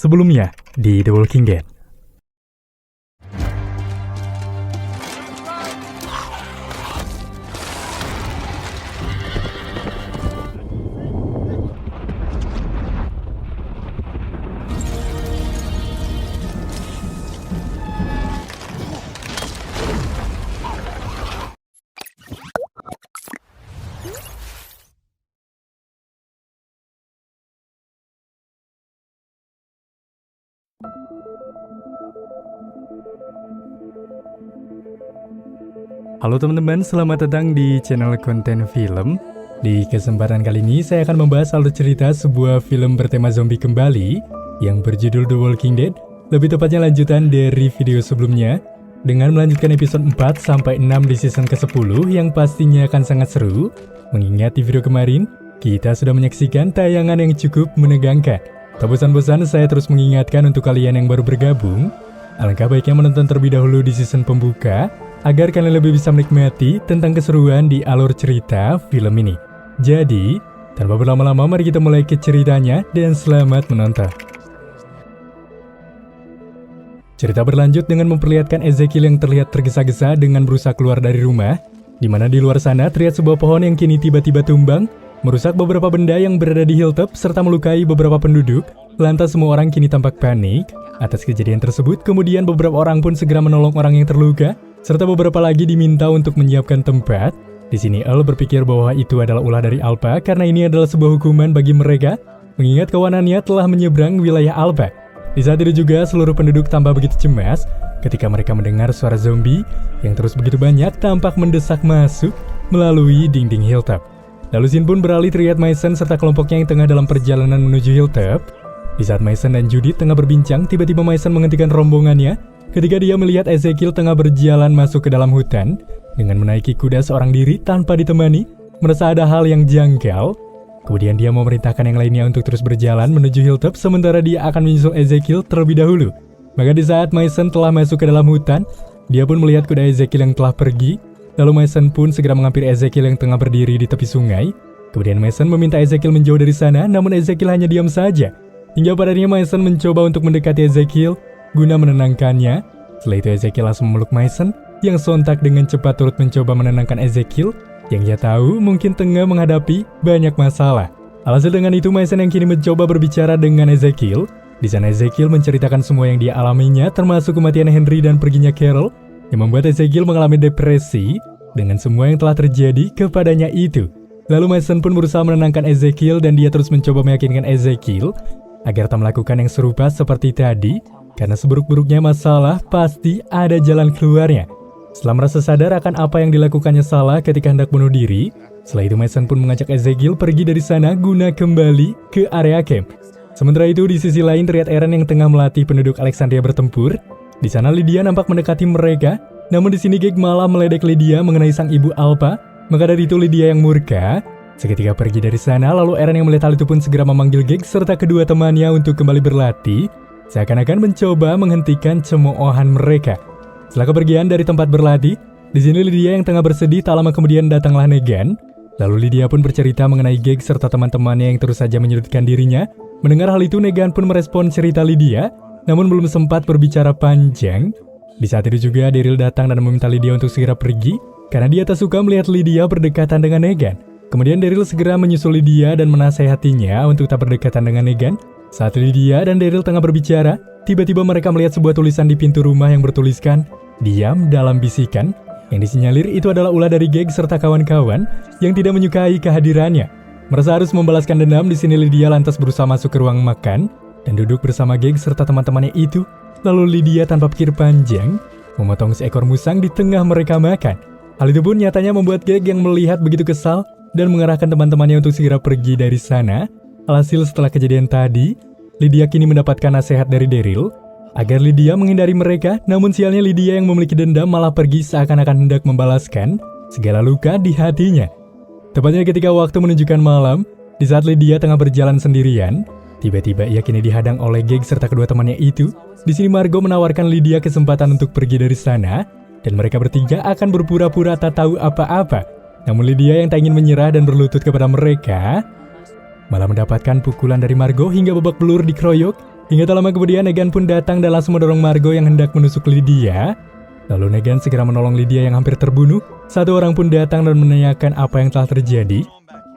Sebelumnya di The Walking Dead. Halo teman-teman, selamat datang di channel konten film. Di kesempatan kali ini saya akan membahas alur cerita sebuah film bertema zombie kembali yang berjudul The Walking Dead, lebih tepatnya lanjutan dari video sebelumnya, dengan melanjutkan episode 4-6 di season ke-10 yang pastinya akan sangat seru. Mengingat di video kemarin, kita sudah menyaksikan tayangan yang cukup menegangkan. Tak bosan-bosan saya terus mengingatkan untuk kalian yang baru bergabung, alangkah baiknya menonton terlebih dahulu di season pembuka, agar kalian lebih bisa menikmati tentang keseruan di alur cerita film ini. Jadi, tanpa berlama-lama mari kita mulai ke ceritanya dan selamat menonton. Cerita berlanjut dengan memperlihatkan Ezekiel yang terlihat tergesa-gesa dengan berusaha keluar dari rumah, di mana di luar sana terlihat sebuah pohon yang kini tiba-tiba tumbang, merusak beberapa benda yang berada di hilltop serta melukai beberapa penduduk. Lantas semua orang kini tampak panik atas kejadian tersebut. Kemudian beberapa orang pun segera menolong orang yang terluka, serta beberapa lagi diminta untuk menyiapkan tempat. Di sini Earl berpikir bahwa itu adalah ulah dari Alpha karena ini adalah sebuah hukuman bagi mereka, mengingat kawanannya telah menyeberang wilayah Alpha. Di saat itu juga seluruh penduduk tambah begitu cemas ketika mereka mendengar suara zombie yang terus begitu banyak tampak mendesak masuk melalui dinding hilltop. Lalu Sin pun beralih terlihat Mason serta kelompoknya yang tengah dalam perjalanan menuju hilltop. Di saat Mason dan Judith tengah berbincang, tiba-tiba Mason menghentikan rombongannya ketika dia melihat Ezekiel tengah berjalan masuk ke dalam hutan dengan menaiki kuda seorang diri tanpa ditemani, merasa ada hal yang janggal. Kemudian dia memerintahkan yang lainnya untuk terus berjalan menuju hilltop sementara dia akan menyusul Ezekiel terlebih dahulu. Maka di saat Mason telah masuk ke dalam hutan, dia pun melihat kuda Ezekiel yang telah pergi. Lalu Mason pun segera menghampiri Ezekiel yang tengah berdiri di tepi sungai. Kemudian Mason meminta Ezekiel menjauh dari sana, namun Ezekiel hanya diam saja. Hingga padanya Mason mencoba untuk mendekati Ezekiel guna menenangkannya. Setelah itu Ezekiel langsung memeluk Mason yang sontak dengan cepat turut mencoba menenangkan Ezekiel yang ia tahu mungkin tengah menghadapi banyak masalah. Alhasil dengan itu Mason yang kini mencoba berbicara dengan Ezekiel. Di sana Ezekiel menceritakan semua yang dia alaminya, termasuk kematian Henry dan perginya Carol, yang membuat Ezekiel mengalami depresi dengan semua yang telah terjadi kepadanya itu. Lalu Mason pun berusaha menenangkan Ezekiel dan dia terus mencoba meyakinkan Ezekiel agar tak melakukan yang serupa seperti tadi, karena seburuk-buruknya masalah pasti ada jalan keluarnya. Setelah merasa sadar akan apa yang dilakukannya salah ketika hendak bunuh diri, setelah itu Mason pun mengajak Ezekiel pergi dari sana guna kembali ke area camp. Sementara itu di sisi lain terlihat Eren yang tengah melatih penduduk Alexandria bertempur. Di sana Lydia nampak mendekati mereka, namun di sini Gage malah meledek Lydia mengenai sang ibu Alpha. Maka dari itu Lydia yang murka seketika pergi dari sana. Lalu Eren yang melihat hal itu pun segera memanggil Gage serta kedua temannya untuk kembali berlatih, seakan-akan mencoba menghentikan cemoohan mereka. Setelah kepergian dari tempat berlatih, di sini Lydia yang tengah bersedih, tak lama kemudian datanglah Negan. Lalu Lydia pun bercerita mengenai Gage serta teman-temannya yang terus saja menyudutkan dirinya. Mendengar hal itu Negan pun merespon cerita Lydia, namun belum sempat berbicara panjang. Di saat itu juga Daryl datang dan meminta Lydia untuk segera pergi karena dia tak suka melihat Lydia berdekatan dengan Negan. Kemudian Daryl segera menyusul Lydia dan menasehatinya untuk tak berdekatan dengan Negan. Saat Lydia dan Daryl tengah berbicara, tiba-tiba mereka melihat sebuah tulisan di pintu rumah yang bertuliskan "Diam" dalam bisikan. Yang disinyalir itu adalah ulah dari Gage serta kawan-kawan yang tidak menyukai kehadirannya. Merasa harus membalaskan dendam, di sini Lydia lantas berusaha masuk ke ruang makan dan duduk bersama Gage serta teman-temannya itu. Lalu Lydia tanpa pikir panjang memotong seekor musang di tengah mereka makan. Hal itu pun nyatanya membuat Gage yang melihat begitu kesal dan mengarahkan teman-temannya untuk segera pergi dari sana. Alhasil setelah kejadian tadi, Lydia kini mendapatkan nasihat dari Daryl agar Lydia menghindari mereka. Namun sialnya Lydia yang memiliki dendam malah pergi seakan-akan hendak membalaskan segala luka di hatinya. Tepatnya ketika waktu menunjukkan malam, di saat Lydia tengah berjalan sendirian, tiba-tiba ia kini dihadang oleh Gage serta kedua temannya itu. Di sini Margo menawarkan Lydia kesempatan untuk pergi dari sana dan mereka bertiga akan berpura-pura tak tahu apa-apa. Namun Lydia yang tak ingin menyerah dan berlutut kepada mereka malah mendapatkan pukulan dari Margo hingga babak belur dikeroyok Hingga tak lama kemudian Negan pun datang dan langsung mendorong Margo yang hendak menusuk Lydia. Lalu Negan segera menolong Lydia yang hampir terbunuh. Satu orang pun datang dan menanyakan apa yang telah terjadi,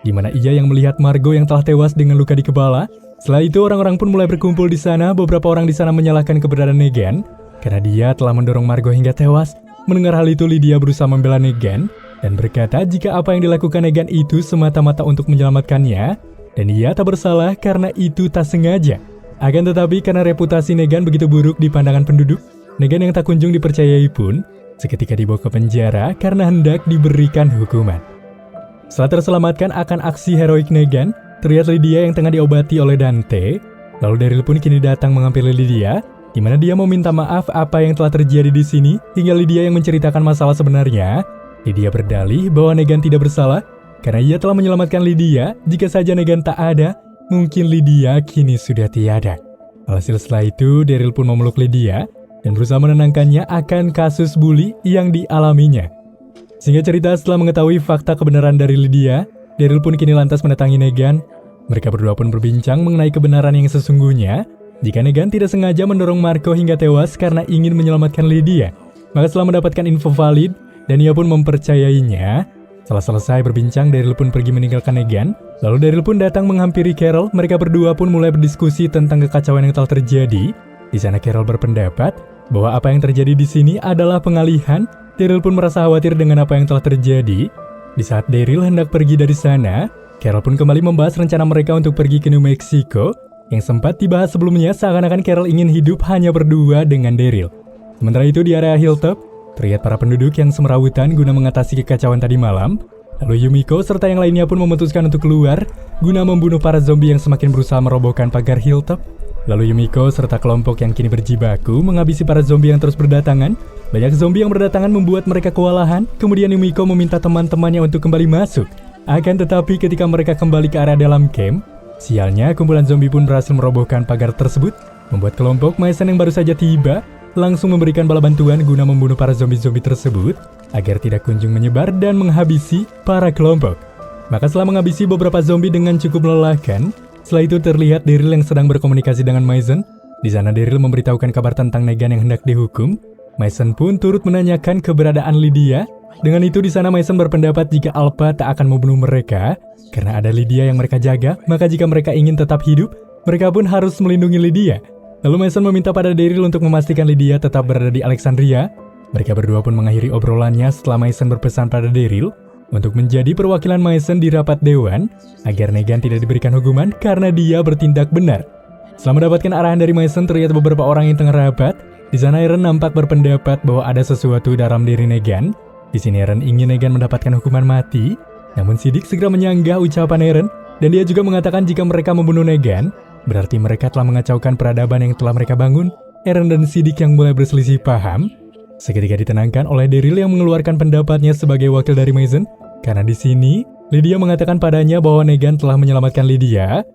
di mana ia yang melihat Margo yang telah tewas dengan luka di kepala. Setelah itu orang-orang pun mulai berkumpul di sana. Beberapa orang di sana menyalahkan keberadaan Negan karena dia telah mendorong Margo hingga tewas. Mendengar hal itu, Lydia berusaha membela Negan dan berkata jika apa yang dilakukan Negan itu semata-mata untuk menyelamatkannya dan ia tak bersalah karena itu tak sengaja. Akan tetapi karena reputasi Negan begitu buruk di pandangan penduduk, Negan yang tak kunjung dipercayai pun seketika dibawa ke penjara karena hendak diberikan hukuman. Setelah terselamatkan akan aksi heroik Negan, terlihat Lydia yang tengah diobati oleh Dante. Lalu Daryl pun kini datang menghampiri Lydia, di mana dia meminta maaf apa yang telah terjadi di sini, hingga Lydia yang menceritakan masalah sebenarnya. Lydia berdalih bahwa Negan tidak bersalah karena ia telah menyelamatkan Lydia. Jika saja Negan tak ada, mungkin Lydia kini sudah tiada. Alhasil setelah itu, Daryl pun memeluk Lydia dan berusaha menenangkannya akan kasus bully yang dialaminya. Singkat cerita, setelah mengetahui fakta kebenaran dari Lydia, Daryl pun kini lantas mendatangi Negan. Mereka berdua pun berbincang mengenai kebenaran yang sesungguhnya jika Negan tidak sengaja mendorong Marco hingga tewas karena ingin menyelamatkan Lydia. Maka setelah mendapatkan info valid dan ia pun mempercayainya, setelah selesai berbincang, Daryl pun pergi meninggalkan Negan. Lalu Daryl pun datang menghampiri Carol. Mereka berdua pun mulai berdiskusi tentang kekacauan yang telah terjadi. Di sana Carol berpendapat bahwa apa yang terjadi di sini adalah pengalihan. Daryl pun merasa khawatir dengan apa yang telah terjadi. Di saat Daryl hendak pergi dari sana, Carol pun kembali membahas rencana mereka untuk pergi ke New Mexico yang sempat dibahas sebelumnya. Seakan-akan Carol ingin hidup hanya berdua dengan Daryl. Sementara itu di area Hilltop, terlihat para penduduk yang semrawutan guna mengatasi kekacauan tadi malam. Lalu Yumiko serta yang lainnya pun memutuskan untuk keluar guna membunuh para zombie yang semakin berusaha merobohkan pagar Hilltop. Lalu Yumiko serta kelompok yang kini berjibaku menghabisi para zombie yang terus berdatangan. Banyak zombie yang berdatangan membuat mereka kewalahan. Kemudian Yumiko meminta teman-temannya untuk kembali masuk. Akan tetapi ketika mereka kembali ke area dalam camp, sialnya kumpulan zombie pun berhasil merobohkan pagar tersebut, membuat kelompok Mason yang baru saja tiba langsung memberikan bala bantuan guna membunuh para zombie-zombie tersebut agar tidak kunjung menyebar dan menghabisi para kelompok. Maka setelah menghabisi beberapa zombie dengan cukup melelahkan, setelah itu terlihat Daryl yang sedang berkomunikasi dengan Mason. Di sana Daryl memberitahukan kabar tentang Negan yang hendak dihukum. Mason pun turut menanyakan keberadaan Lydia. Dengan itu di sana Mason berpendapat jika Alpha tak akan membunuh mereka karena ada Lydia yang mereka jaga. Maka jika mereka ingin tetap hidup, mereka pun harus melindungi Lydia. Lalu Mason meminta pada Daryl untuk memastikan Lydia tetap berada di Alexandria. Mereka berdua pun mengakhiri obrolannya setelah Mason berpesan pada Daryl untuk menjadi perwakilan Mason di rapat dewan agar Negan tidak diberikan hukuman karena dia bertindak benar. Setelah mendapatkan arahan dari Mason, terlihat beberapa orang yang tengah rapat. Di sana Aaron nampak berpendapat bahwa ada sesuatu dalam diri Negan. Di sini Aaron ingin Negan mendapatkan hukuman mati, namun Siddiq segera menyanggah ucapan Aaron dan dia juga mengatakan jika mereka membunuh Negan, berarti mereka telah mengacaukan peradaban yang telah mereka bangun. Aaron dan Siddiq yang mulai berselisih paham seketika ditenangkan oleh Daryl yang mengeluarkan pendapatnya sebagai wakil dari Mason. Karena di sini Lydia mengatakan padanya bahwa Negan telah menyelamatkan Lydia.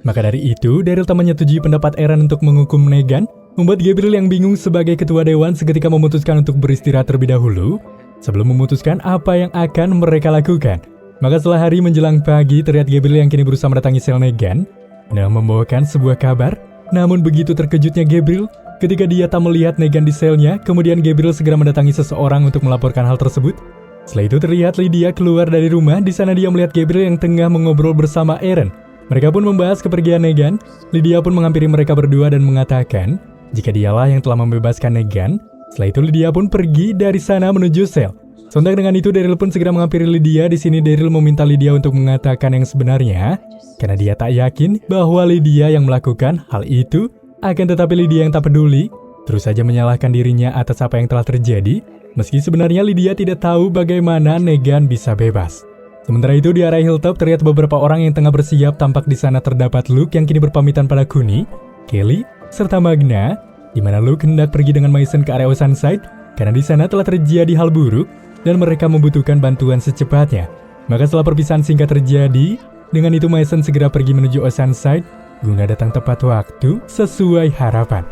Maka dari itu Daryl tak menyetujui pendapat Aaron untuk menghukum Negan, membuat Gabriel yang bingung sebagai ketua dewan seketika memutuskan untuk beristirahat terlebih dahulu sebelum memutuskan apa yang akan mereka lakukan. Maka setelah hari menjelang pagi, terlihat Gabriel yang kini berusaha mendatangi sel Negan dan membawakan sebuah kabar. Namun begitu terkejutnya Gabriel ketika dia tak melihat Negan di selnya. Kemudian Gabriel segera mendatangi seseorang untuk melaporkan hal tersebut. Setelah itu terlihat Lydia keluar dari rumah. Di sana dia melihat Gabriel yang tengah mengobrol bersama Aaron. Mereka pun membahas kepergian Negan. Lydia pun menghampiri mereka berdua dan mengatakan jika dialah yang telah membebaskan Negan. Setelah itu Lydia pun pergi dari sana menuju sel. Sontak dengan itu Daryl pun segera menghampiri Lydia. Di sini Daryl meminta Lydia untuk mengatakan yang sebenarnya karena dia tak yakin bahwa Lydia yang melakukan hal itu. Akan tetapi Lydia yang tak peduli terus saja menyalahkan dirinya atas apa yang telah terjadi, meski sebenarnya Lydia tidak tahu bagaimana Negan bisa bebas. Sementara itu di area Hilltop terlihat beberapa orang yang tengah bersiap. Tampak di sana terdapat Luke yang kini berpamitan pada Kuni, Kelly, serta Magna, di mana Luke hendak pergi dengan Mason ke area Oceanside karena di sana telah terjadi hal buruk dan mereka membutuhkan bantuan secepatnya. Maka setelah perpisahan singkat terjadi, dengan itu Mason segera pergi menuju Oceanside guna datang tepat waktu sesuai harapan.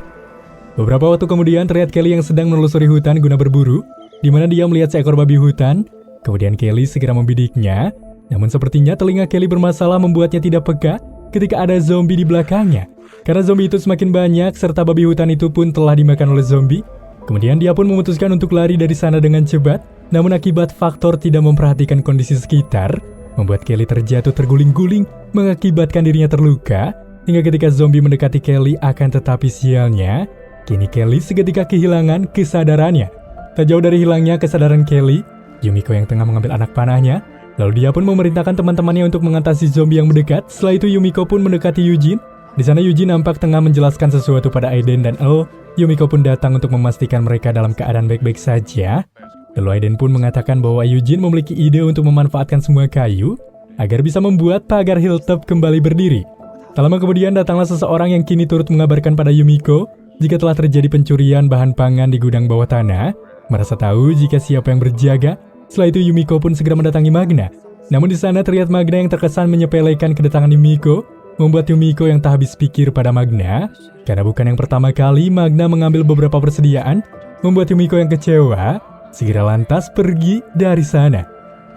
Beberapa waktu kemudian terlihat Kelly yang sedang menelusuri hutan guna berburu, di mana dia melihat seekor babi hutan. Kemudian Kelly segera membidiknya, namun sepertinya telinga Kelly bermasalah membuatnya tidak peka. ketika ada zombie di belakangnya. Karena zombie itu semakin banyak, serta babi hutan itu pun telah dimakan oleh zombie. Kemudian dia pun memutuskan untuk lari dari sana dengan cepat, namun akibat faktor tidak memperhatikan kondisi sekitar, membuat Kelly terjatuh terguling-guling, mengakibatkan dirinya terluka, hingga ketika zombie mendekati Kelly akan tetapi sialnya, kini Kelly seketika kehilangan kesadarannya. Tak jauh dari hilangnya kesadaran Kelly, Yumiko yang tengah mengambil anak panahnya, lalu dia pun memerintahkan teman-temannya untuk mengatasi zombie yang mendekat. Setelah itu Yumiko pun mendekati Eugene. Di sana Eugene nampak tengah menjelaskan sesuatu pada Aiden dan Earl. Yumiko pun datang untuk memastikan mereka dalam keadaan baik-baik saja. Lalu Aiden pun mengatakan bahwa Eugene memiliki ide untuk memanfaatkan semua kayu agar bisa membuat pagar hilltop kembali berdiri. Tak lama kemudian datanglah seseorang yang kini turut mengabarkan pada Yumiko jika telah terjadi pencurian bahan pangan di gudang bawah tanah. Merasa tahu jika siapa yang berjaga. Setelah itu Yumiko pun segera mendatangi Magna. Namun di sana terlihat Magna yang terkesan menyepelekan kedatangan Yumiko, membuat Yumiko yang tak habis pikir pada Magna, karena bukan yang pertama kali Magna mengambil beberapa persediaan, membuat Yumiko yang kecewa, segera lantas pergi dari sana.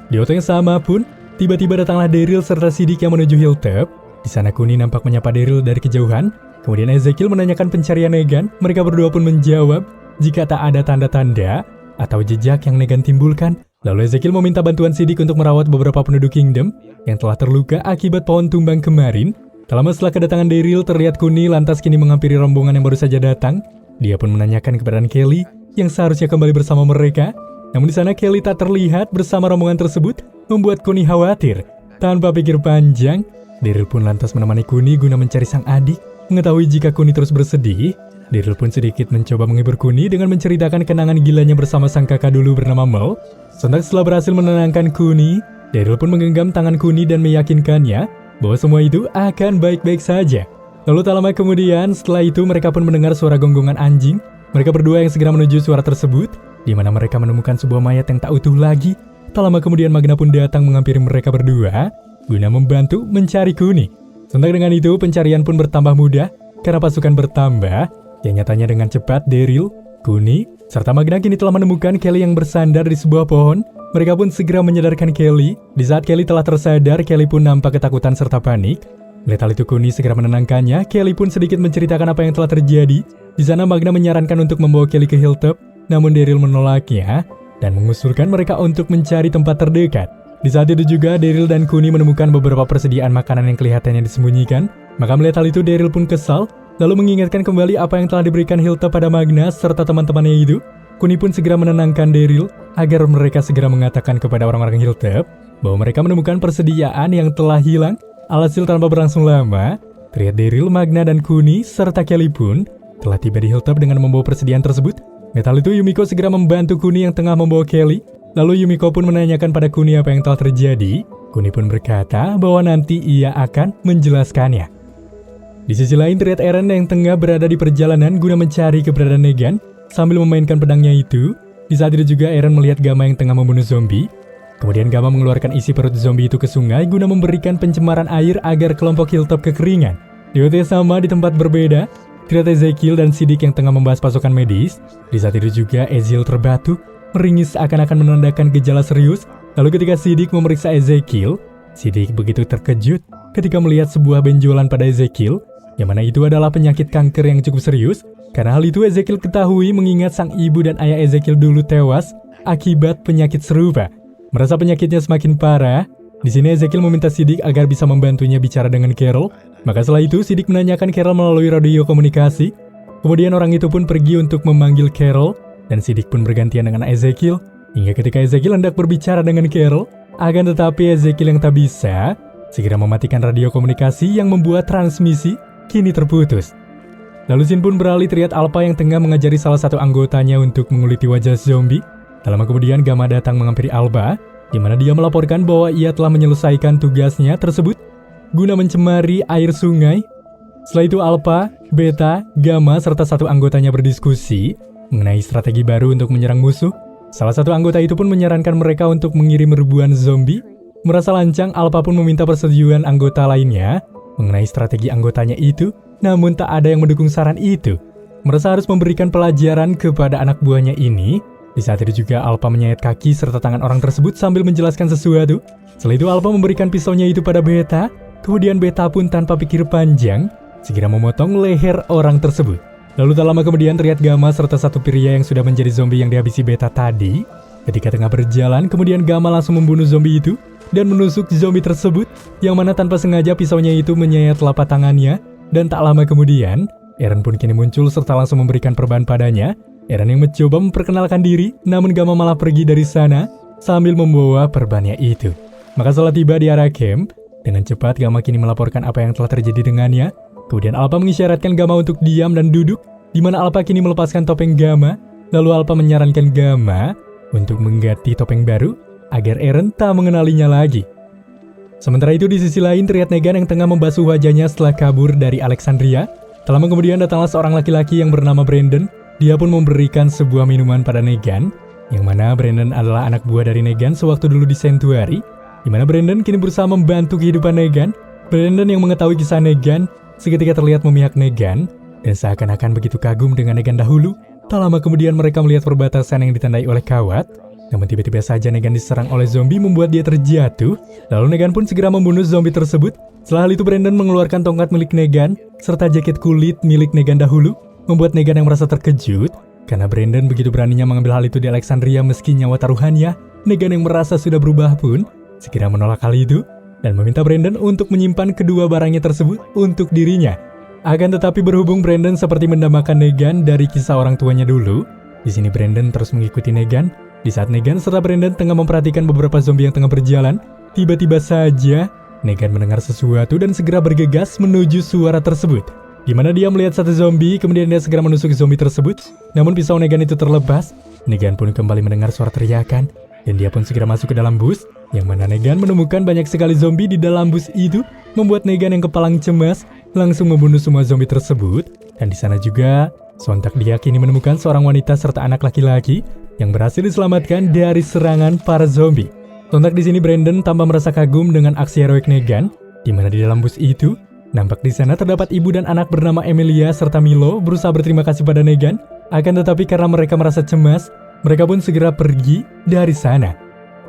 Di waktu yang sama pun, tiba-tiba datanglah Daryl serta Siddiq yang menuju hilltop. Di sana Kuni nampak menyapa Daryl dari kejauhan, kemudian Ezekiel menanyakan pencarian Negan. Mereka berdua pun menjawab jika tak ada tanda-tanda atau jejak yang Negan timbulkan. Lalu Ezekiel meminta bantuan Siddiq untuk merawat beberapa penduduk Kingdom yang telah terluka akibat pohon tumbang kemarin. Tak lama setelah kedatangan Daryl, terlihat Kuni lantas kini menghampiri rombongan yang baru saja datang. Dia pun menanyakan keberadaan Kelly yang seharusnya kembali bersama mereka. Namun di sana Kelly tak terlihat bersama rombongan tersebut, membuat Kuni khawatir. Tanpa pikir panjang, Daryl pun lantas menemani Kuni guna mencari sang adik. Mengetahui jika Kuni terus bersedih, Daryl pun sedikit mencoba menghibur Kuni dengan menceritakan kenangan gilanya bersama sang kakak dulu bernama Mel. Sontak setelah berhasil menenangkan Kuni, Daryl pun menggenggam tangan Kuni dan meyakinkannya bahwa semua itu akan baik-baik saja. Lalu tak lama kemudian, setelah itu mereka pun mendengar suara gonggongan anjing. Mereka berdua yang segera menuju suara tersebut, di mana mereka menemukan sebuah mayat yang tak utuh lagi. Tak lama kemudian Magna pun datang menghampiri mereka berdua, guna membantu mencari Kuni. Sontak dengan itu, pencarian pun bertambah mudah, karena pasukan bertambah, yang nyatanya dengan cepat Daryl, Kuni, serta Magna kini telah menemukan Kelly yang bersandar di sebuah pohon. Mereka pun segera menyadarkan Kelly. Di saat Kelly telah tersadar, Kelly pun nampak ketakutan serta panik. Melihat hal itu Kuni segera menenangkannya. Kelly pun sedikit menceritakan apa yang telah terjadi. Di sana Magna menyarankan untuk membawa Kelly ke hilltop, namun Daryl menolaknya dan mengusulkan mereka untuk mencari tempat terdekat. Di saat itu juga Daryl dan Kuni menemukan beberapa persediaan makanan yang kelihatannya disembunyikan. Maka melihat hal itu Daryl pun kesal, lalu mengingatkan kembali apa yang telah diberikan hilltop pada Magna serta teman-temannya itu. Kuni pun segera menenangkan Daryl agar mereka segera mengatakan kepada orang-orang hilltop bahwa mereka menemukan persediaan yang telah hilang. Alhasil tanpa berlangsung lama, terlihat Daryl, Magna, dan Kuni serta Kelly pun telah tiba di hilltop dengan membawa persediaan tersebut. Metal itu Yumiko segera membantu Kuni yang tengah membawa Kelly. Lalu Yumiko pun menanyakan pada Kuni apa yang telah terjadi. Kuni pun berkata bahwa nanti ia akan menjelaskannya. Di sisi lain terlihat Eren yang tengah berada di perjalanan guna mencari keberadaan Negan sambil memainkan pedangnya itu. Di saat itu juga Eren melihat Gamma yang tengah membunuh zombie. Kemudian Gamma mengeluarkan isi perut zombie itu ke sungai guna memberikan pencemaran air agar kelompok hilltop kekeringan. Di waktu yang sama di tempat berbeda, terlihat Ezekiel dan Siddiq yang tengah membahas pasukan medis. Di saat itu juga Ezil terbatuk, meringis seakan-akan menandakan gejala serius. Lalu ketika Siddiq memeriksa Ezekiel, Siddiq begitu terkejut ketika melihat sebuah benjolan pada Ezekiel, yang mana itu adalah penyakit kanker yang cukup serius. Karena hal itu Ezekiel ketahui mengingat sang ibu dan ayah Ezekiel dulu tewas akibat penyakit serupa. Merasa penyakitnya semakin parah, di sini Ezekiel meminta Siddiq agar bisa membantunya bicara dengan Carol. Maka setelah itu Siddiq menanyakan Carol melalui radio komunikasi. Kemudian orang itu pun pergi untuk memanggil Carol, dan Siddiq pun bergantian dengan Ezekiel. Hingga ketika Ezekiel hendak berbicara dengan Carol, akan tetapi Ezekiel yang tak bisa segera mematikan radio komunikasi yang membuat transmisi kini terputus. Lalu Shin pun beralih terlihat Alpha yang tengah mengajari salah satu anggotanya untuk menguliti wajah zombie. Tak lama kemudian Gamma datang menghampiri Alpha, di mana dia melaporkan bahwa ia telah menyelesaikan tugasnya tersebut guna mencemari air sungai. Setelah itu Alpha, Beta, Gamma serta satu anggotanya berdiskusi mengenai strategi baru untuk menyerang musuh. Salah satu anggota itu pun menyarankan mereka untuk mengirim ribuan zombie. Merasa lancang, Alpha pun meminta persetujuan anggota lainnya mengenai strategi anggotanya itu. Namun tak ada yang mendukung saran itu. Merasa harus memberikan pelajaran kepada anak buahnya ini. Di saat itu juga Alpha menyayat kaki serta tangan orang tersebut sambil menjelaskan sesuatu. Setelah itu Alpha memberikan pisaunya itu pada Beta. Kemudian Beta pun tanpa pikir panjang segera memotong leher orang tersebut. Lalu tak lama kemudian terlihat Gamma serta satu pria yang sudah menjadi zombie yang dihabisi Beta tadi. Ketika tengah berjalan, kemudian Gamma langsung membunuh zombie itu dan menusuk zombie tersebut, yang mana tanpa sengaja pisaunya itu menyayat telapak tangannya. Dan tak lama kemudian, Eren pun kini muncul serta langsung memberikan perban padanya. Eren yang mencoba memperkenalkan diri, namun Gamma malah pergi dari sana sambil membawa perbannya itu. Maka setelah tiba di area camp, dengan cepat Gamma kini melaporkan apa yang telah terjadi dengannya. Kemudian Alpha mengisyaratkan Gamma untuk diam dan duduk, di mana Alpha kini melepaskan topeng Gamma. Lalu Alpha menyarankan Gamma untuk mengganti topeng baru agar Eren tak mengenalinya lagi. Sementara itu di sisi lain terlihat Negan yang tengah membasuh wajahnya setelah kabur dari Alexandria. Tak lama kemudian datanglah seorang laki-laki yang bernama Brandon. Dia pun memberikan sebuah minuman pada Negan, yang mana Brandon adalah anak buah dari Negan sewaktu dulu di Sanctuary, di mana Brandon kini berusaha membantu kehidupan Negan. Brandon yang mengetahui kisah Negan seketika terlihat memihak Negan dan seakan-akan begitu kagum dengan Negan dahulu. Tak lama kemudian mereka melihat perbatasan yang ditandai oleh kawat. Namun tiba-tiba saja Negan diserang oleh zombie membuat dia terjatuh. Lalu Negan pun segera membunuh zombie tersebut. Setelah hal itu Brandon mengeluarkan tongkat milik Negan serta jaket kulit milik Negan dahulu, membuat Negan yang merasa terkejut karena Brandon begitu beraninya mengambil hal itu di Alexandria meski nyawa taruhannya. Negan yang merasa sudah berubah pun segera menolak hal itu dan meminta Brandon untuk menyimpan kedua barangnya tersebut untuk dirinya. Akan tetapi berhubung Brandon seperti mendambakan Negan dari kisah orang tuanya dulu, di sini Brandon terus mengikuti Negan. Di saat Negan serta Brandon tengah memperhatikan beberapa zombie yang tengah berjalan, tiba-tiba saja Negan mendengar sesuatu dan segera bergegas menuju suara tersebut. Di mana dia melihat satu zombie, kemudian dia segera menusuk zombie tersebut. Namun pisau Negan itu terlepas. Negan pun kembali mendengar suara teriakan dan dia pun segera masuk ke dalam bus, yang mana Negan menemukan banyak sekali zombie di dalam bus itu, membuat Negan yang kepalang cemas langsung membunuh semua zombie tersebut. Dan di sana juga sontak dia kini menemukan seorang wanita serta anak laki-laki yang berhasil diselamatkan dari serangan para zombie. Sontak di sini Brandon tambah merasa kagum dengan aksi heroik Negan, di mana di dalam bus itu nampak di sana terdapat ibu dan anak bernama Emilia serta Milo berusaha berterima kasih pada Negan. Akan tetapi karena mereka merasa cemas, mereka pun segera pergi dari sana.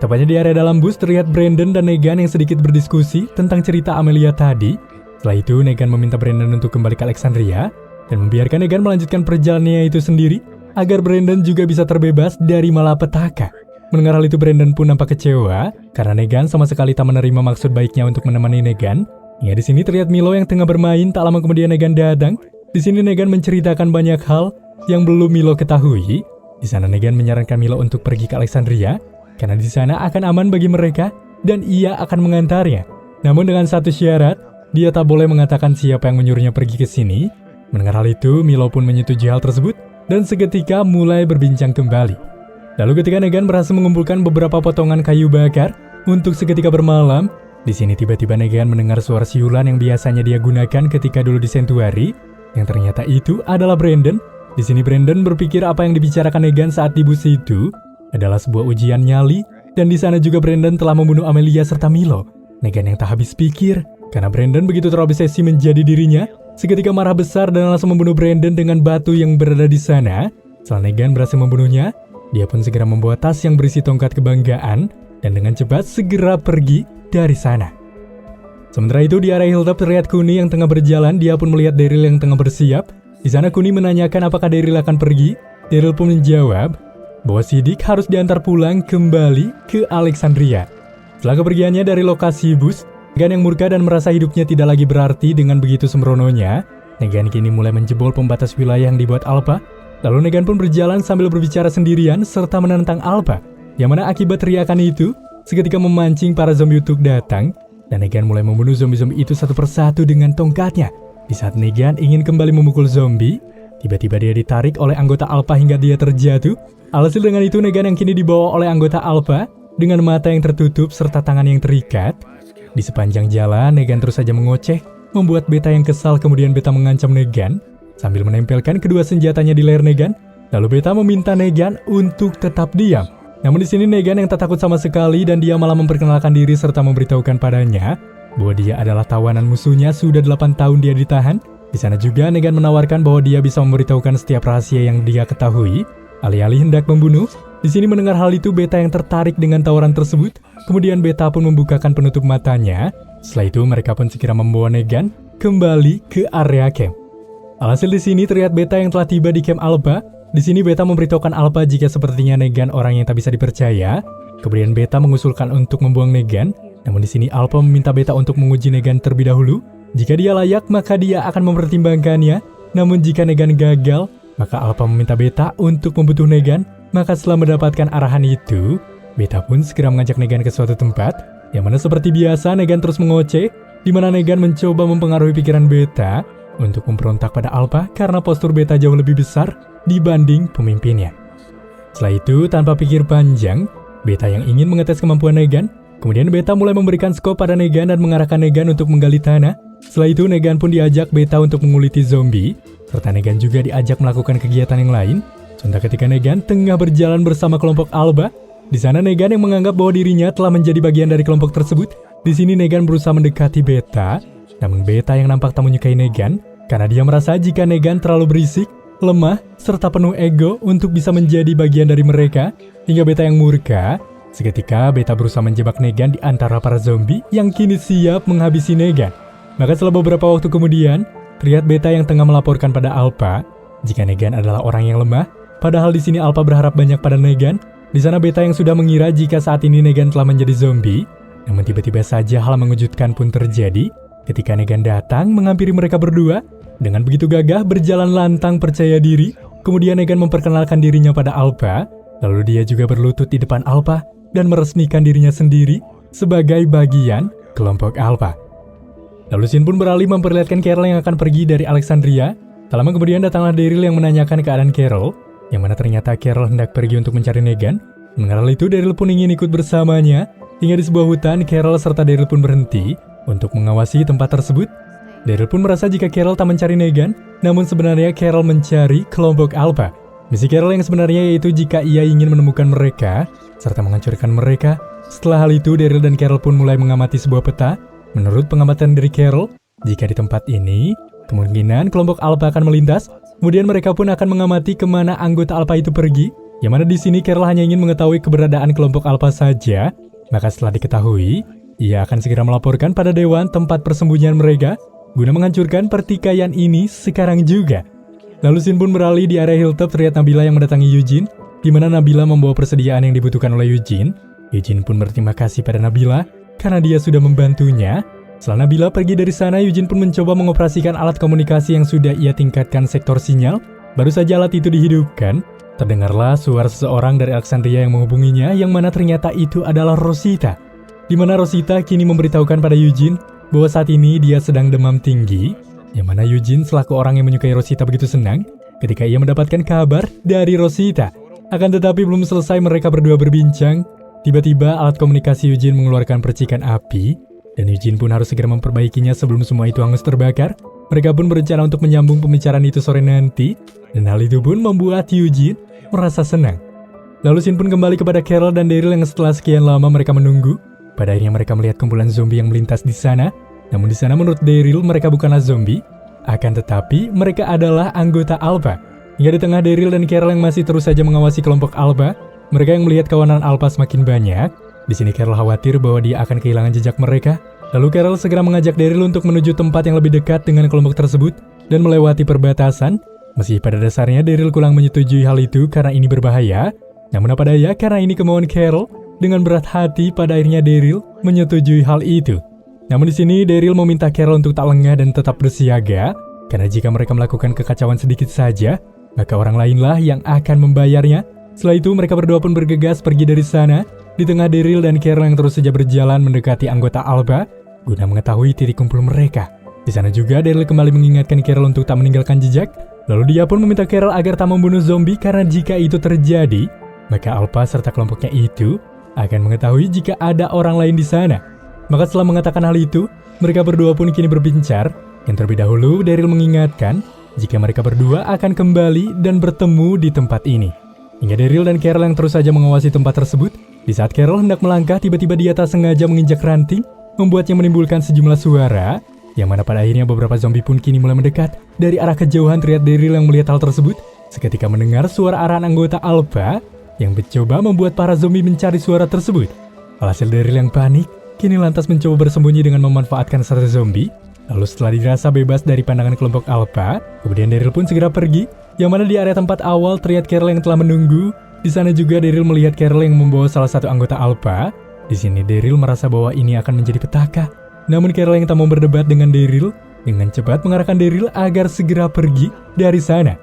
Tepatnya di area dalam bus terlihat Brandon dan Negan yang sedikit berdiskusi tentang cerita Amelia tadi. Setelah itu Negan meminta Brandon untuk kembali ke Alexandria dan membiarkan Negan melanjutkan perjalanannya itu sendiri agar Brandon juga bisa terbebas dari malapetaka. Mendengar hal itu Brandon pun nampak kecewa karena Negan sama sekali tak menerima maksud baiknya untuk menemani Negan. Ya, di sini terlihat Milo yang tengah bermain. Tak lama kemudian Negan datang. Di sini Negan menceritakan banyak hal yang belum Milo ketahui. Di sana Negan menyarankan Milo untuk pergi ke Alexandria karena di sana akan aman bagi mereka dan ia akan mengantarnya. Namun dengan satu syarat, dia tak boleh mengatakan siapa yang menyuruhnya pergi ke sini. Mendengar hal itu, Milo pun menyetujui hal tersebut dan seketika mulai berbincang kembali. Lalu ketika Negan berhasil mengumpulkan beberapa potongan kayu bakar untuk seketika bermalam, di sini tiba-tiba Negan mendengar suara siulan yang biasanya dia gunakan ketika dulu di Sanctuary, yang ternyata itu adalah Brandon. Di sini Brandon berpikir apa yang dibicarakan Negan saat di bus itu adalah sebuah ujian nyali, dan di sana juga Brandon telah membunuh Amelia serta Milo. Negan yang tak habis pikir karena Brandon begitu terobsesi menjadi dirinya, seketika marah besar dan langsung membunuh Brandon dengan batu yang berada di sana. Setelah Negan berhasil membunuhnya, dia pun segera membawa tas yang berisi tongkat kebanggaan dan dengan cepat segera pergi dari sana. Sementara itu di area hilltop terlihat Kuni yang tengah berjalan. Dia pun melihat Daryl yang tengah bersiap. Di sana Kuni menanyakan apakah Daryl akan pergi. Daryl pun menjawab bahwa Siddiq harus diantar pulang kembali ke Alexandria. Setelah kepergiannya dari lokasi bus, Negan yang murka dan merasa hidupnya tidak lagi berarti dengan begitu sembrononya, Negan kini mulai menjebol pembatas wilayah yang dibuat Alpha. Lalu Negan pun berjalan sambil berbicara sendirian serta menentang Alpha, yang mana akibat teriakan itu seketika memancing para zombie untuk datang, dan Negan mulai membunuh zombie-zombie itu satu persatu dengan tongkatnya. Di saat Negan ingin kembali memukul zombie, tiba-tiba dia ditarik oleh anggota Alpha hingga dia terjatuh. Alhasil dengan itu Negan yang kini dibawa oleh anggota Alpha dengan mata yang tertutup serta tangan yang terikat. Di sepanjang jalan Negan terus saja mengoceh, membuat Beta yang kesal. Kemudian Beta mengancam Negan sambil menempelkan kedua senjatanya di leher Negan. Lalu Beta meminta Negan untuk tetap diam. Namun di sini Negan yang tak takut sama sekali dan dia malah memperkenalkan diri serta memberitahukan padanya bahwa dia adalah tawanan musuhnya. Sudah 8 tahun dia ditahan. Di sana juga Negan menawarkan bahwa dia bisa memberitahukan setiap rahasia yang dia ketahui, alih-alih hendak membunuh. Di sini mendengar hal itu Beta yang tertarik dengan tawaran tersebut. Kemudian Beta pun membukakan penutup matanya Setelah itu mereka pun segera membawa Negan kembali ke area camp. Alhasil di sini terlihat Beta yang telah tiba di camp Alpha. Di sini Beta memberitahukan Alpha jika sepertinya Negan orang yang tak bisa dipercaya. Kemudian Beta mengusulkan untuk membuang Negan. Namun di sini Alpha meminta Beta untuk menguji Negan terlebih dahulu. Jika dia layak, maka dia akan mempertimbangkannya. Namun jika Negan gagal, maka Alpha meminta Beta untuk membunuh Negan. Maka setelah mendapatkan arahan itu, Beta pun segera mengajak Negan ke suatu tempat, yang mana seperti biasa Negan terus mengoceh, di mana Negan mencoba mempengaruhi pikiran Beta untuk memberontak pada Alpha karena postur Beta jauh lebih besar dibanding pemimpinnya. Setelah itu, tanpa pikir panjang, Beta yang ingin mengetes kemampuan Negan, kemudian Beta mulai memberikan skop pada Negan dan mengarahkan Negan untuk menggali tanah. Setelah itu, Negan pun diajak Beta untuk menguliti zombie, serta Negan juga diajak melakukan kegiatan yang lain. Sementara ketika Negan tengah berjalan bersama kelompok Alpha, di sana Negan yang menganggap bahwa dirinya telah menjadi bagian dari kelompok tersebut. Di sini Negan berusaha mendekati Beta, namun Beta yang nampak tak menyukai Negan karena dia merasa jika Negan terlalu berisik, lemah, serta penuh ego untuk bisa menjadi bagian dari mereka, hingga Beta yang murka. Seketika Beta berusaha menjebak Negan di antara para zombie yang kini siap menghabisi Negan. Maka setelah beberapa waktu kemudian, terlihat Beta yang tengah melaporkan pada Alpha jika Negan adalah orang yang lemah. Padahal di sini Alpha berharap banyak pada Negan. Di sana Beta yang sudah mengira jika saat ini Negan telah menjadi zombie. Namun tiba-tiba saja hal mengejutkan pun terjadi ketika Negan datang menghampiri mereka berdua. Dengan begitu gagah berjalan lantang percaya diri. Kemudian Negan memperkenalkan dirinya pada Alpha. Lalu dia juga berlutut di depan Alpha dan meresmikan dirinya sendiri sebagai bagian kelompok Alpha. Lalu Shin pun beralih memperlihatkan Carol yang akan pergi dari Alexandria. Tak lama kemudian datanglah Daryl yang menanyakan keadaan Carol, yang mana ternyata Carol hendak pergi untuk mencari Negan. Mengenal itu, Daryl pun ingin ikut bersamanya. Hingga di sebuah hutan, Carol serta Daryl pun berhenti untuk mengawasi tempat tersebut. Daryl pun merasa jika Carol tak mencari Negan, namun sebenarnya Carol mencari kelompok Alpha. Misi Carol yang sebenarnya yaitu jika ia ingin menemukan mereka, serta menghancurkan mereka. Setelah hal itu, Daryl dan Carol pun mulai mengamati sebuah peta. Menurut pengamatan dari Carol, jika di tempat ini, kemungkinan kelompok Alpha akan melintas. Kemudian mereka pun akan mengamati kemana anggota Alpha itu pergi. Yang mana di sini Carol hanya ingin mengetahui keberadaan kelompok Alpha saja. Maka setelah diketahui, ia akan segera melaporkan pada Dewan tempat persembunyian mereka, guna menghancurkan pertikaian ini sekarang juga. Lalu Shin pun beralih di area hilltop. Terlihat Nabila yang mendatangi Eugene, di mana Nabila membawa persediaan yang dibutuhkan oleh Eugene. Eugene pun berterima kasih pada Nabila karena dia sudah membantunya. Setelah Nabila pergi dari sana, Eugene pun mencoba mengoperasikan alat komunikasi yang sudah ia tingkatkan sektor sinyal. Baru saja alat itu dihidupkan, terdengarlah suara seseorang dari Alexandria yang menghubunginya, yang mana ternyata itu adalah Rosita. Di mana Rosita kini memberitahukan pada Eugene bahwa saat ini dia sedang demam tinggi, yang mana Eugene selaku orang yang menyukai Rosita begitu senang ketika ia mendapatkan kabar dari Rosita. Akan tetapi belum selesai mereka berdua berbincang, tiba-tiba alat komunikasi Eugene mengeluarkan percikan api, dan Eugene pun harus segera memperbaikinya sebelum semua itu hangus terbakar. Mereka pun berencana untuk menyambung pembicaraan itu sore nanti, dan hal itu pun membuat Eugene merasa senang. Lalu Shin pun kembali kepada Carol dan Daryl yang setelah sekian lama mereka menunggu. Pada akhirnya mereka melihat kumpulan zombie yang melintas di sana. Namun di sana menurut Daryl mereka bukanlah zombie, akan tetapi mereka adalah anggota Alpha. Hingga di tengah Daryl dan Carol yang masih terus saja mengawasi kelompok Alpha, mereka yang melihat kawanan Alpha semakin banyak. Di sini Carol khawatir bahwa dia akan kehilangan jejak mereka. Lalu Carol segera mengajak Daryl untuk menuju tempat yang lebih dekat dengan kelompok tersebut dan melewati perbatasan. Meski pada dasarnya Daryl kurang menyetujui hal itu karena ini berbahaya, namun apa daya karena ini kemauan Carol, dengan berat hati pada akhirnya Daryl menyetujui hal itu. Namun di sini Daryl meminta Carol untuk tak lengah dan tetap bersiaga, karena jika mereka melakukan kekacauan sedikit saja, maka orang lainlah yang akan membayarnya. Setelah itu mereka berdua pun bergegas pergi dari sana. Di tengah Daryl dan Carol yang terus saja berjalan mendekati anggota Alpha guna mengetahui titik kumpul mereka. Di sana juga Daryl kembali mengingatkan Carol untuk tak meninggalkan jejak. Lalu dia pun meminta Carol agar tak membunuh zombie karena jika itu terjadi, maka Alpha serta kelompoknya itu akan mengetahui jika ada orang lain di sana. Maka setelah mengatakan hal itu, mereka berdua pun kini berbincang. Yang terlebih dahulu Daryl mengingatkan jika mereka berdua akan kembali dan bertemu di tempat ini. Hingga Daryl dan Carol yang terus saja mengawasi tempat tersebut. Di saat Carol hendak melangkah, tiba-tiba dia tak sengaja menginjak ranting, membuatnya menimbulkan sejumlah suara, yang mana pada akhirnya beberapa zombie pun kini mulai mendekat. Dari arah kejauhan terlihat Daryl yang melihat hal tersebut. Seketika mendengar suara arahan anggota Alpha yang mencoba membuat para zombie mencari suara tersebut. Alhasil Daryl yang panik kini lantas mencoba bersembunyi dengan memanfaatkan satu zombie. Lalu setelah dirasa bebas dari pandangan kelompok Alpha, kemudian Daryl pun segera pergi, yang mana di area tempat awal terlihat Carol yang telah menunggu. Di sana juga Daryl melihat Carol yang membawa salah satu anggota Alpha. Di sini Daryl merasa bahwa ini akan menjadi petaka. Namun Carol yang tak mau berdebat dengan Daryl, dengan cepat mengarahkan Daryl agar segera pergi dari sana.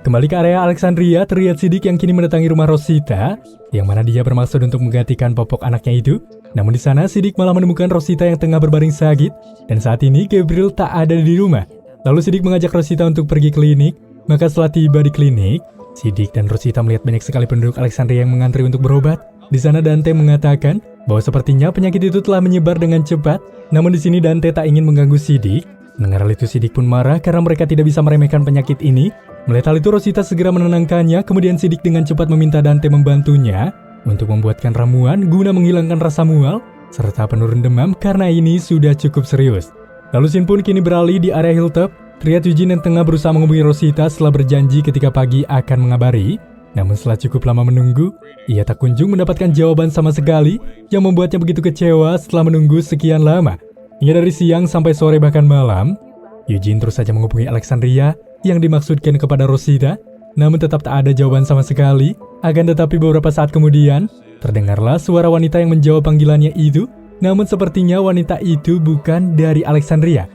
Kembali ke area Alexandria, terlihat Siddiq yang kini mendatangi rumah Rosita, yang mana dia bermaksud untuk menggantikan popok anaknya itu. Namun di sana Siddiq malah menemukan Rosita yang tengah berbaring sakit, dan saat ini Gabriel tak ada di rumah. Lalu Siddiq mengajak Rosita untuk pergi klinik. Maka setelah tiba di klinik, Siddiq dan Rosita melihat banyak sekali penduduk Alexandria yang mengantri untuk berobat. Di sana Dante mengatakan bahwa sepertinya penyakit itu telah menyebar dengan cepat. Namun di sini Dante tak ingin mengganggu Siddiq. Mendengar hal itu Siddiq pun marah karena mereka tidak bisa meremehkan penyakit ini. Melihat hal itu Rosita segera menenangkannya, kemudian Siddiq dengan cepat meminta Dante membantunya untuk membuatkan ramuan guna menghilangkan rasa mual serta penurun demam karena ini sudah cukup serius. Lalu scene pun kini beralih di area Hilltop. Terlihat Eugene yang tengah berusaha menghubungi Rosita setelah berjanji ketika pagi akan mengabari. Namun setelah cukup lama menunggu, ia tak kunjung mendapatkan jawaban sama sekali yang membuatnya begitu kecewa setelah menunggu sekian lama. Hingga dari siang sampai sore bahkan malam, Eugene terus saja menghubungi Alexandria yang dimaksudkan kepada Rosita, namun tetap tak ada jawaban sama sekali. Akan tetapi beberapa saat kemudian, terdengarlah suara wanita yang menjawab panggilannya itu, namun sepertinya wanita itu bukan dari Alexandria.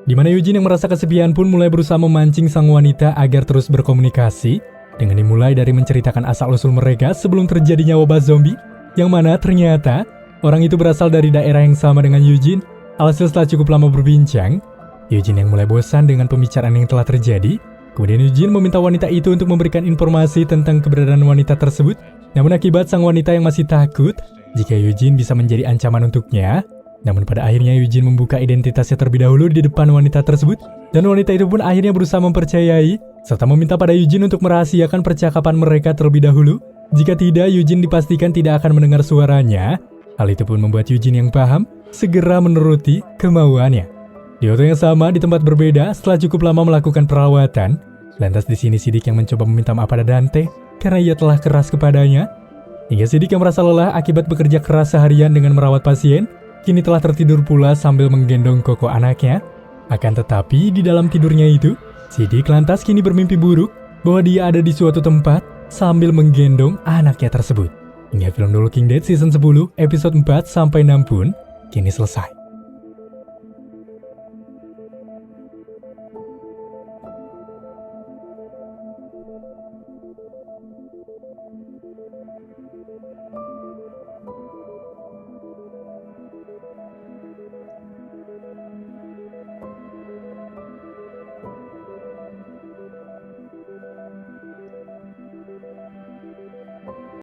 Di mana Eugene yang merasa kesepian pun mulai berusaha memancing sang wanita agar terus berkomunikasi, dengan dimulai dari menceritakan asal-usul mereka sebelum terjadinya wabah zombie, yang mana ternyata orang itu berasal dari daerah yang sama dengan Eugene. Alhasil setelah cukup lama berbincang, Eugene yang mulai bosan dengan pembicaraan yang telah terjadi. Kemudian Eugene meminta wanita itu untuk memberikan informasi tentang keberadaan wanita tersebut. Namun akibat sang wanita yang masih takut jika Eugene bisa menjadi ancaman untuknya. Namun pada akhirnya Eugene membuka identitasnya terlebih dahulu di depan wanita tersebut. Dan wanita itu pun akhirnya berusaha mempercayai serta meminta pada Eugene untuk merahasiakan percakapan mereka terlebih dahulu. Jika tidak, Eugene dipastikan tidak akan mendengar suaranya. Hal itu pun membuat Eugene yang paham segera menuruti kemauannya. Di waktu yang sama, di tempat berbeda, setelah cukup lama melakukan perawatan, lantas di sini Siddiq yang mencoba meminta maaf pada Dante karena ia telah keras kepadanya. Hingga Siddiq yang merasa lelah akibat bekerja keras seharian dengan merawat pasien, kini telah tertidur pula sambil menggendong koko anaknya. Akan tetapi di dalam tidurnya itu, Siddiq lantas kini bermimpi buruk bahwa dia ada di suatu tempat sambil menggendong anaknya tersebut. Hingga film The Walking Dead season 10 episode 4-6 pun kini selesai.